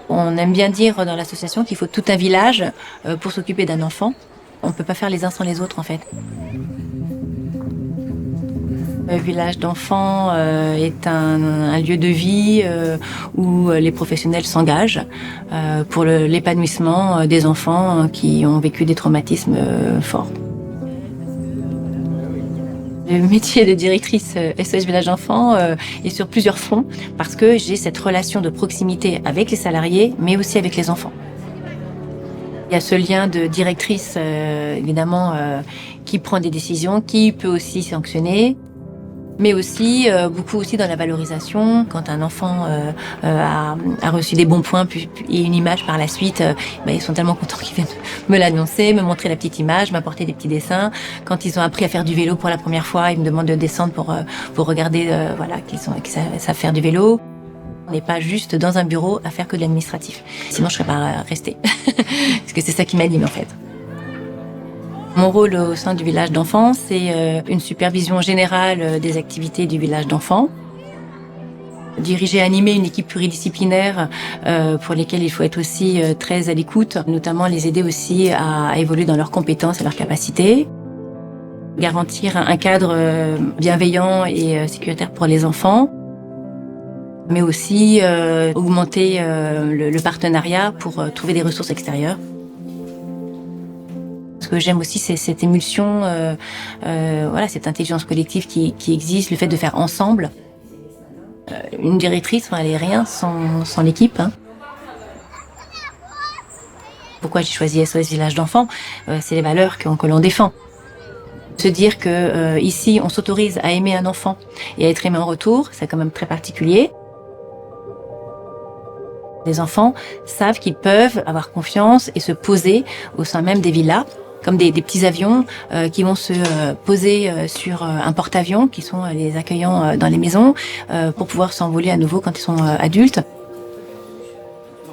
On aime bien dire dans l'association qu'il faut tout un village pour s'occuper d'un enfant. On ne peut pas faire les uns sans les autres en fait. Le village d'enfants est un lieu de vie où les professionnels s'engagent pour l'épanouissement des enfants qui ont vécu des traumatismes forts. Le métier de directrice SOS Village d'enfants est sur plusieurs fronts parce que j'ai cette relation de proximité avec les salariés mais aussi avec les enfants. Il y a ce lien de directrice évidemment qui prend des décisions, qui peut aussi sanctionner. Mais aussi, beaucoup aussi dans la valorisation. Quand un enfant a reçu des bons points et une image par la suite, ils sont tellement contents qu'ils viennent me l'annoncer, me montrer la petite image, m'apporter des petits dessins. Quand ils ont appris à faire du vélo pour la première fois, ils me demandent de descendre pour regarder qu'ils savent faire du vélo. On n'est pas juste dans un bureau à faire que de l'administratif. Sinon, je serais pas restée. Parce que c'est ça qui m'anime en fait. Mon rôle au sein du village d'enfants, c'est une supervision générale des activités du village d'enfants. Diriger, animer une équipe pluridisciplinaire pour lesquelles il faut être aussi très à l'écoute, notamment les aider aussi à évoluer dans leurs compétences et leurs capacités. Garantir un cadre bienveillant et sécuritaire pour les enfants, mais aussi augmenter le partenariat pour trouver des ressources extérieures. Ce que j'aime aussi, c'est cette émulsion, cette intelligence collective qui existe, le fait de faire ensemble. Une directrice, elle est rien sans l'équipe. Hein. Pourquoi j'ai choisi SOS Village d'enfants? C'est les valeurs que l'on défend. Se dire que ici, on s'autorise à aimer un enfant et à être aimé en retour, c'est quand même très particulier. Les enfants savent qu'ils peuvent avoir confiance et se poser au sein même des villas, comme des petits avions qui vont se poser sur un porte-avions, qui sont les accueillants dans les maisons, pour pouvoir s'envoler à nouveau quand ils sont adultes.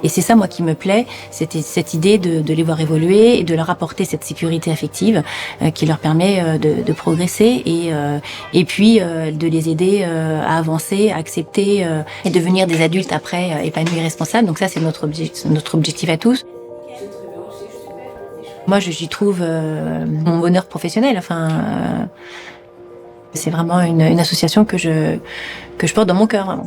Et c'est ça, moi, qui me plaît, c'était cette idée de les voir évoluer et de leur apporter cette sécurité affective qui leur permet de progresser et puis de les aider à avancer, à accepter et devenir des adultes après épanouis et responsables. Donc ça, c'est notre objectif à tous. Moi, j'y trouve mon bonheur professionnel. Enfin, c'est vraiment une association que je porte dans mon cœur. Vraiment.